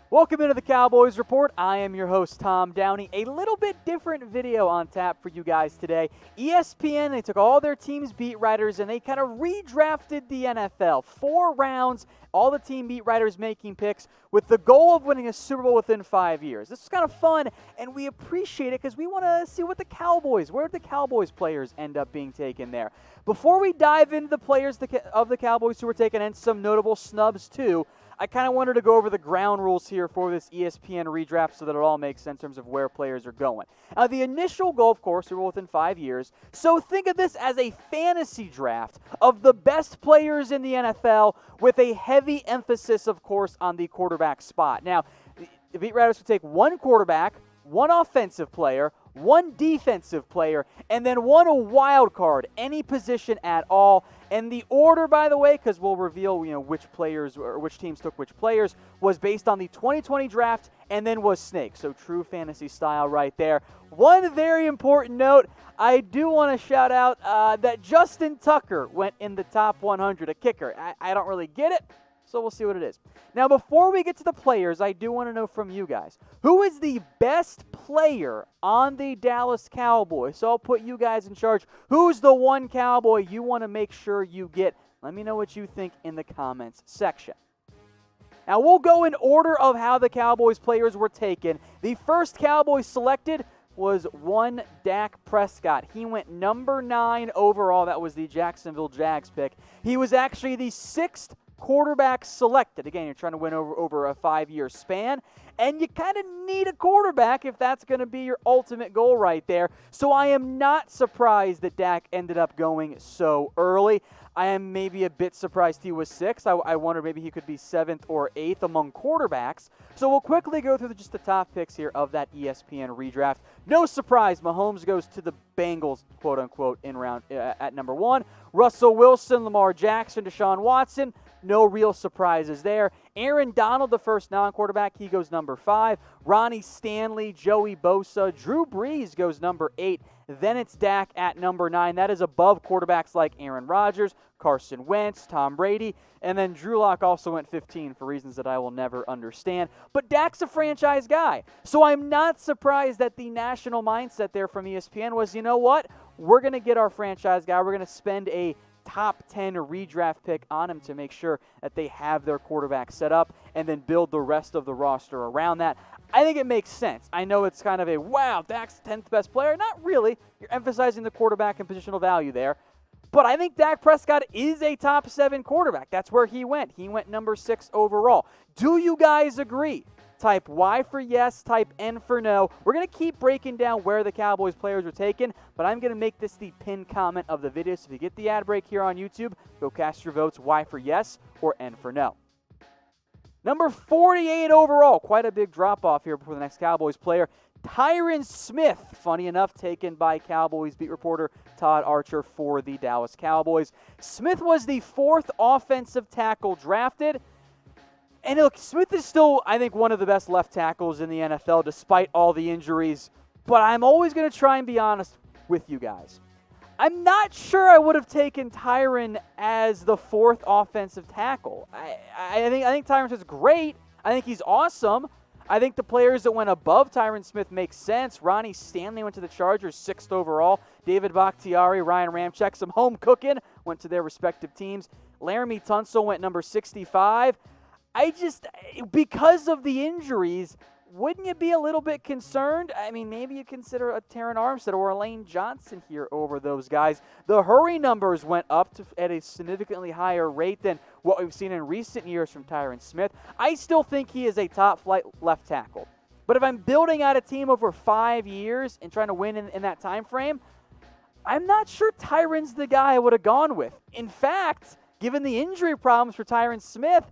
Welcome into the Cowboys Report. I am your host, Tom Downey. A little bit different video on tap for you guys today. ESPN, they took all their team's beat writers and they kind of redrafted the NFL. 4 rounds, all the team beat writers making picks with the goal of winning a Super Bowl within 5 years. This is kind of fun, and we appreciate it because we want to see what where the Cowboys players end up being taken there. Before we dive into the players of the Cowboys who were taken and some notable snubs too, I kind of wanted to go over the ground rules here for this ESPN redraft so that it all makes sense in terms of where players are going. Now, the initial goal, of course, we were within 5 years, so think of this as a fantasy draft of the best players in the NFL with a heavy emphasis, of course, on the quarterback spot. Now, the beat writers would take 1 quarterback, 1 offensive player, 1 defensive player, and then 1 wild card, any position at all. And the order, by the way, because we'll reveal which players or which teams took which players, was based on the 2020 draft and then was snake. So true fantasy style right there. One very important note, I do want to shout out that Justin Tucker went in the top 100, a kicker. I don't really get it, so we'll see what it is. Now, before we get to the players, I do want to know from you guys, who is the best player on the Dallas Cowboys? So I'll put you guys in charge. Who's the one Cowboy you want to make sure you get? Let me know what you think in the comments section. Now, we'll go in order of how the Cowboys players were taken. The first Cowboy selected was one Dak Prescott. He went number 9 overall. That was the Jacksonville Jags pick. He was actually the 6th quarterback selected. Again, you're trying to win over a 5-year span, and you kind of need a quarterback if that's going to be your ultimate goal right there. So I am not surprised that Dak ended up going so early. I am maybe a bit surprised he was 6th. I wonder maybe he could be 7th or 8th among quarterbacks. So we'll quickly go through just the top picks here of that ESPN redraft. No surprise, Mahomes goes to the Bengals, quote-unquote, in round at number 1. Russell Wilson, Lamar Jackson, Deshaun Watson. No real surprises there. Aaron Donald, the first non-quarterback, he goes number 5. Ronnie Stanley, Joey Bosa, Drew Brees goes number 8. Then it's Dak at number 9. That is above quarterbacks like Aaron Rodgers, Carson Wentz, Tom Brady, and then Drew Lock also went 15 for reasons that I will never understand. But Dak's a franchise guy, so I'm not surprised that the national mindset there from ESPN was, you know what? We're going to get our franchise guy. We're going to spend a top 10 redraft pick on him to make sure that they have their quarterback set up and then build the rest of the roster around that. I think it makes sense. I know it's kind of a, wow, Dak's the 10th best player. Not really. You're emphasizing the quarterback and positional value there. But I think Dak Prescott is a top 7 quarterback. That's where he went. He went number 6 overall. Do you guys agree? Type Y for yes, type N for no. We're going to keep breaking down where the Cowboys players were taken, but I'm going to make this the pinned comment of the video. So if you get the ad break here on YouTube, go cast your votes Y for yes or N for no. Number 48 overall, quite a big drop-off here before the next Cowboys player. Tyron Smith, funny enough, taken by Cowboys beat reporter Todd Archer for the Dallas Cowboys. Smith was the 4th offensive tackle drafted. And look, Smith is still, I think, one of the best left tackles in the NFL despite all the injuries. But I'm always going to try and be honest with you guys. I'm not sure I would have taken Tyron as the 4th offensive tackle. I think Tyron Smith's great. I think he's awesome. I think the players that went above Tyron Smith make sense. Ronnie Stanley went to the Chargers, 6th overall. David Bakhtiari, Ryan Ramczyk, some home cooking, went to their respective teams. Laramie Tunsil went number 65. Because of the injuries, wouldn't you be a little bit concerned? I mean, maybe you consider a Terron Armstead or a Lane Johnson here over those guys. The hurry numbers went up at a significantly higher rate than what we've seen in recent years from Tyron Smith. I still think he is a top-flight left tackle. But if I'm building out a team over 5 years and trying to win in that time frame, I'm not sure Tyron's the guy I would have gone with. In fact, given the injury problems for Tyron Smith,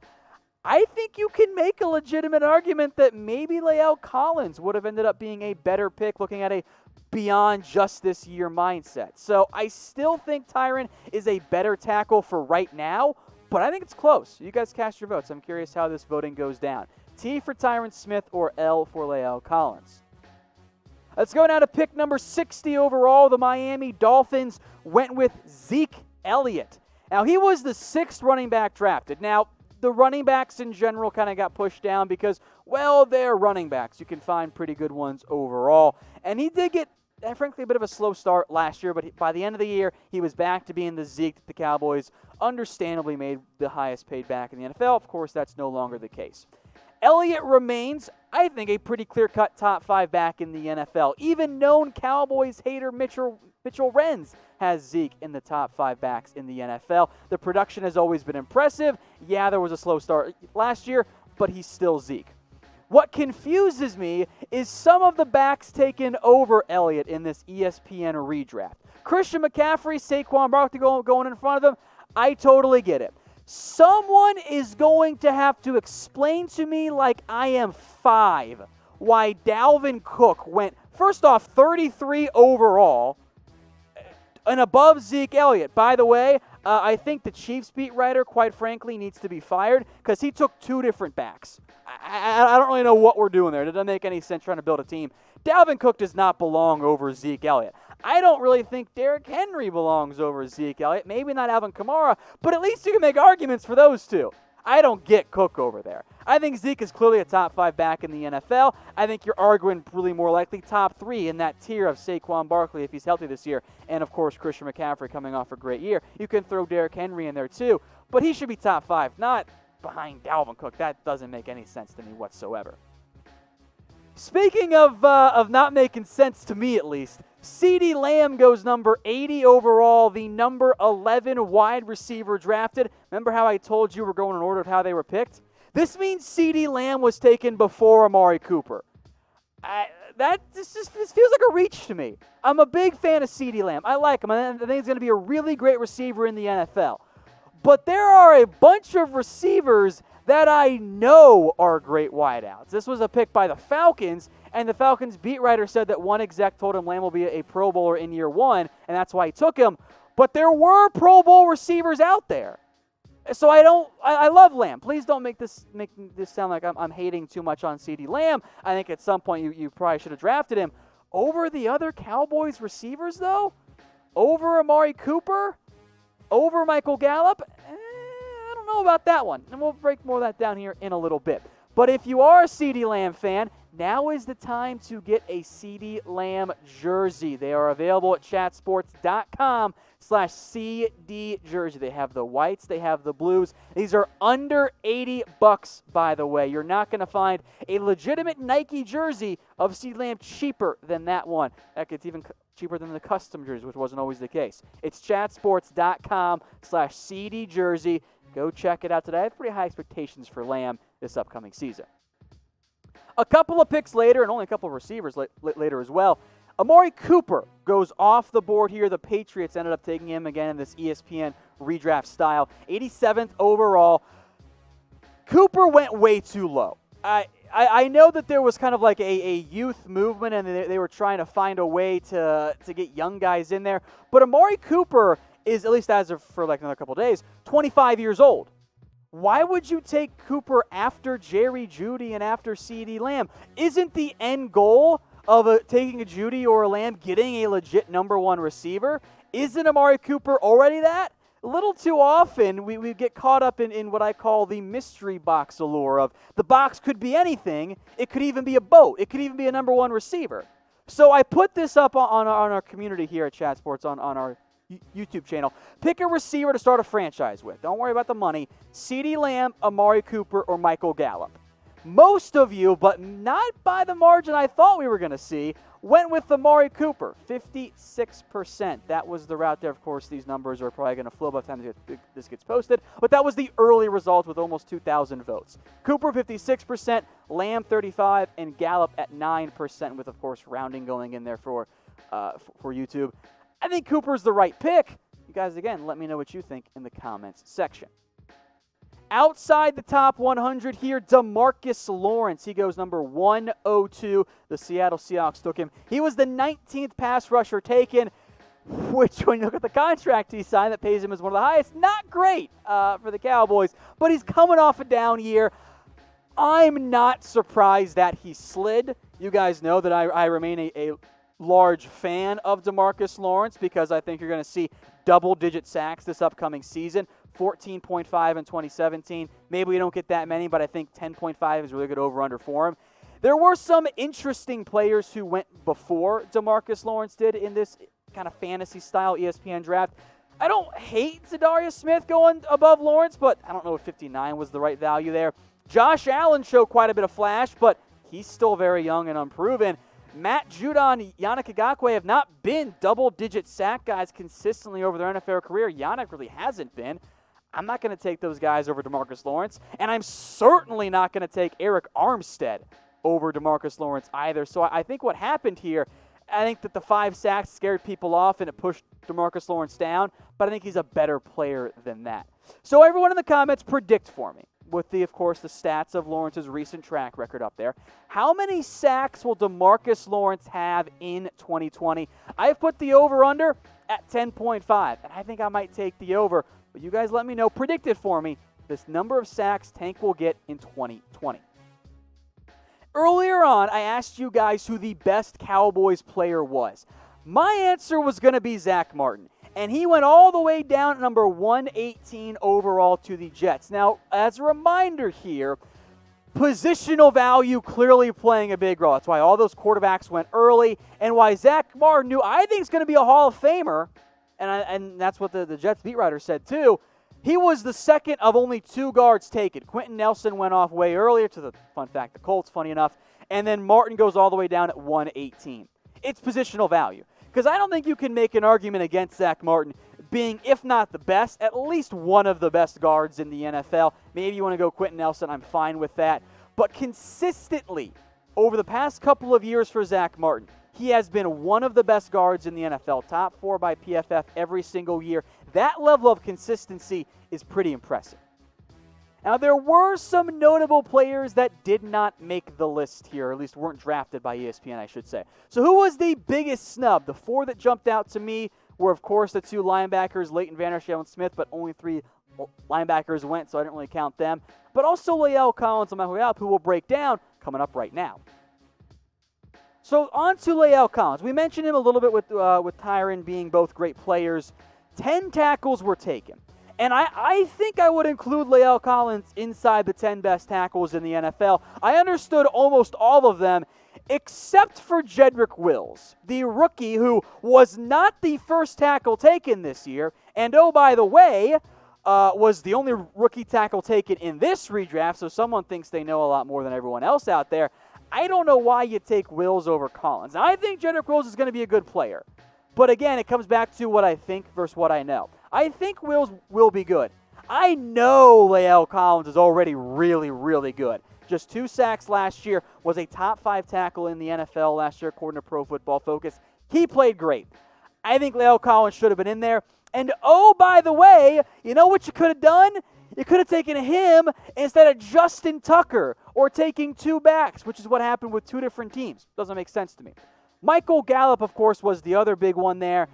I think you can make a legitimate argument that maybe La'el Collins would have ended up being a better pick looking at a beyond just this year mindset. So I still think Tyron is a better tackle for right now, but I think it's close. You guys cast your votes. I'm curious how this voting goes down. T for Tyron Smith or L for La'el Collins. Let's go now to pick number 60 overall. The Miami Dolphins went with Zeke Elliott. Now, he was the 6th running back drafted. Now, the running backs in general kind of got pushed down because, well, they're running backs. You can find pretty good ones overall. And he did get, frankly, a bit of a slow start last year, but by the end of the year, he was back to being the Zeke that the Cowboys understandably made the highest paid back in the NFL. Of course, that's no longer the case. Elliott remains, I think, a pretty clear-cut top 5 back in the NFL. Even known Cowboys hater Mitchell Renz has Zeke in the top 5 backs in the NFL. The production has always been impressive. Yeah, there was a slow start last year, but he's still Zeke. What confuses me is some of the backs taken over Elliott in this ESPN redraft. Christian McCaffrey, Saquon Barkley going in front of him, I totally get it. Someone is going to have to explain to me like I am 5 why Dalvin Cook went, first off, 33 overall and above Zeke Elliott. By the way, I think the Chiefs beat writer, quite frankly, needs to be fired because he took 2 different backs. I don't really know what we're doing there. It doesn't make any sense trying to build a team. Dalvin Cook does not belong over Zeke Elliott. I don't really think Derrick Henry belongs over Zeke Elliott. Maybe not Alvin Kamara, but at least you can make arguments for those two. I don't get Cook over there. I think Zeke is clearly a top 5 back in the NFL. I think you're arguing really more likely top 3 in that tier of Saquon Barkley if he's healthy this year. And, of course, Christian McCaffrey coming off a great year. You can throw Derrick Henry in there too, but he should be top 5, not behind Dalvin Cook. That doesn't make any sense to me whatsoever. Speaking of not making sense to me at least, CeeDee Lamb goes number 80 overall, the number 11 wide receiver drafted. Remember how I told you we're going in order of how they were picked? This means CeeDee Lamb was taken before Amari Cooper. This feels like a reach to me. I'm a big fan of CeeDee Lamb. I like him. I think he's going to be a really great receiver in the NFL. But there are a bunch of receivers that I know are great wideouts. This was a pick by the Falcons, and the Falcons beat writer said that one exec told him Lamb will be a Pro Bowler in year 1, and that's why he took him. But there were Pro Bowl receivers out there. So I love Lamb. Please don't make this sound like I'm hating too much on CeeDee Lamb. I think at some point you probably should have drafted him. Over the other Cowboys receivers, though? Over Amari Cooper? Over Michael Gallup? I don't know about that one. And we'll break more of that down here in a little bit. But if you are a CeeDee Lamb fan, now is the time to get a CeeDee Lamb jersey. They are available at chatsports.com/CeeDee jersey. They have the whites, they have the blues. These are under $80, by the way. You're not going to find a legitimate Nike jersey of CeeDee Lamb cheaper than that one. Heck, it's even cheaper than the custom jersey, which wasn't always the case. It's chatsports.com/CeeDee jersey. Go check it out today. I have pretty high expectations for Lamb this upcoming season. A couple of picks later, and only a couple of receivers later as well, Amari Cooper goes off the board here. The Patriots ended up taking him again in this ESPN redraft style. 87th overall. Cooper went way too low. I know that there was kind of like a youth movement, and they were trying to find a way to get young guys in there. But Amari Cooper is, at least as of for like another couple of days, 25 years old. Why would you take Cooper after Jerry Jeudy and after CeeDee Lamb? Isn't the end goal of taking a Jeudy or a Lamb getting a legit number 1 receiver? Isn't Amari Cooper already that? A little too often we get caught up in what I call the mystery box allure of the box could be anything. It could even be a boat. It could even be a number 1 receiver. So I put this up on our community here at Chat Sports on our YouTube channel. Pick a receiver to start a franchise with. Don't worry about the money. CeeDee Lamb, Amari Cooper, or Michael Gallup. Most of you, but not by the margin I thought we were going to see, went with Amari Cooper, 56%. That was the route there. Of course, these numbers are probably going to flow by the time this gets posted, but that was the early result with almost 2,000 votes. Cooper, 56%, Lamb, 35%, and Gallup at 9%, with, of course, rounding going in there for YouTube. I think Cooper's the right pick. You guys, again, let me know what you think in the comments section. Outside the top 100 here, DeMarcus Lawrence. He goes number 102. The Seattle Seahawks took him. He was the 19th pass rusher taken, which when you look at the contract he signed that pays him as one of the highest, not great for the Cowboys, but he's coming off a down year. I'm not surprised that he slid. You guys know that I remain a large fan of DeMarcus Lawrence because I think you're going to see double-digit sacks this upcoming season. 14.5 in 2017. Maybe we don't get that many, but I think 10.5 is a really good over-under for him. There were some interesting players who went before DeMarcus Lawrence did in this kind of fantasy-style ESPN draft. I don't hate Tyron Smith going above Lawrence, but I don't know if 59 was the right value there. Josh Allen showed quite a bit of flash, but he's still very young and unproven. Matt Judon, Yannick Ngakoue have not been double-digit sack guys consistently over their NFL career. Yannick really hasn't been. I'm not going to take those guys over DeMarcus Lawrence, and I'm certainly not going to take Arik Armstead over DeMarcus Lawrence either. So I think what happened here, I think that the 5 sacks scared people off and it pushed DeMarcus Lawrence down, but I think he's a better player than that. So everyone in the comments, predict for me, with of course, the stats of Lawrence's recent track record up there. How many sacks will DeMarcus Lawrence have in 2020? I've put the over-under at 10.5, and I think I might take the over. But you guys let me know, predict it for me, this number of sacks Tank will get in 2020. Earlier on, I asked you guys who the best Cowboys player was. My answer was going to be Zack Martin, and he went all the way down at number 118 overall to the Jets. Now, as a reminder here, positional value clearly playing a big role. That's why all those quarterbacks went early, and why Zack Martin, who I think is going to be a Hall of Famer, and that's what the Jets beat writer said too, he was the second of only 2 guards taken. Quentin Nelson went off way earlier to the, fun fact, the Colts, funny enough, and then Martin goes all the way down at 118. It's positional value, because I don't think you can make an argument against Zack Martin being, if not the best, at least one of the best guards in the NFL. Maybe you want to go Quentin Nelson, I'm fine with that. But consistently, over the past couple of years for Zack Martin, he has been one of the best guards in the NFL, top 4 by PFF every single year. That level of consistency is pretty impressive. Now, there were some notable players that did not make the list here, or at least weren't drafted by ESPN, I should say. So who was the biggest snub? The 4 that jumped out to me were, of course, the 2 linebackers, Leighton Vander Esch and Smith, but only 3 linebackers went, so I didn't really count them. But also La'el Collins and Michael Gallup, who we'll break down coming up right now. So on to La'el Collins. We mentioned him a little bit with Tyron being both great players. 10 tackles were taken. And I think I would include La'el Collins inside the 10 best tackles in the NFL. I understood almost all of them, except for Jedrick Wills, the rookie who was not the first tackle taken this year, and oh, by the way, was the only rookie tackle taken in this redraft, so someone thinks they know a lot more than everyone else out there. I don't know why you take Wills over Collins. Now, I think Jedrick Wills is going to be a good player. But again, it comes back to what I think versus what I know. I think Wills will be good. I know La'el Collins is already really, really good. Just 2 sacks last year, was a top 5 tackle in the NFL last year according to Pro Football Focus. He played great. I think La'el Collins should have been in there. And oh, by the way, you know what you could have done? You could have taken him instead of Justin Tucker or taking 2 backs, which is what happened with 2 different teams. Doesn't make sense to me. Michael Gallup, of course, was the other big one there.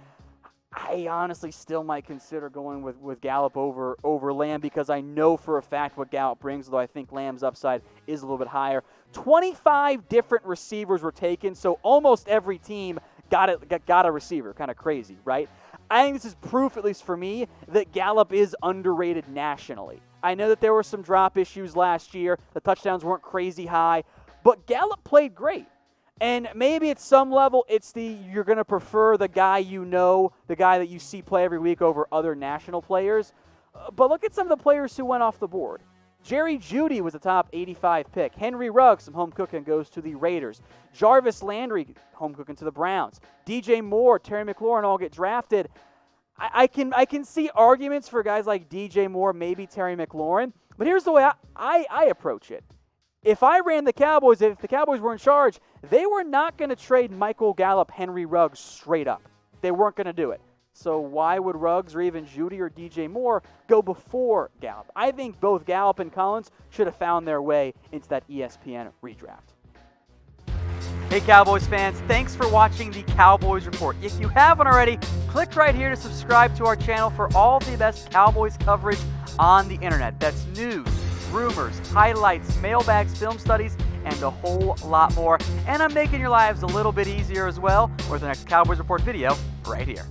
I honestly still might consider going with Gallup over Lamb because I know for a fact what Gallup brings, though I think Lamb's upside is a little bit higher. 25 different receivers were taken, so almost every team got a receiver. Kind of crazy, right? I think this is proof, at least for me, that Gallup is underrated nationally. I know that there were some drop issues last year. The touchdowns weren't crazy high, but Gallup played great. And maybe at some level, you're going to prefer the guy you know, the guy that you see play every week over other national players. But look at some of the players who went off the board. Jerry Jeudy was a top 85 pick. Henry Ruggs, some home cooking, goes to the Raiders. Jarvis Landry, home cooking, to the Browns. DJ Moore, Terry McLaurin all get drafted. I can see arguments for guys like DJ Moore, maybe Terry McLaurin. But here's the way I approach it. If I ran the Cowboys, if the Cowboys were in charge, they were not going to trade Michael Gallup, Henry Ruggs straight up. They weren't going to do it. So why would Ruggs or even Jeudy or DJ Moore go before Gallup? I think both Gallup and Collins should have found their way into that ESPN redraft. Hey Cowboys fans, thanks for watching the Cowboys Report. If you haven't already, click right here to subscribe to our channel for all the best Cowboys coverage on the internet. That's news, rumors, highlights, mailbags, film studies, and a whole lot more. And I'm making your lives a little bit easier as well with the next Cowboys Report video right here.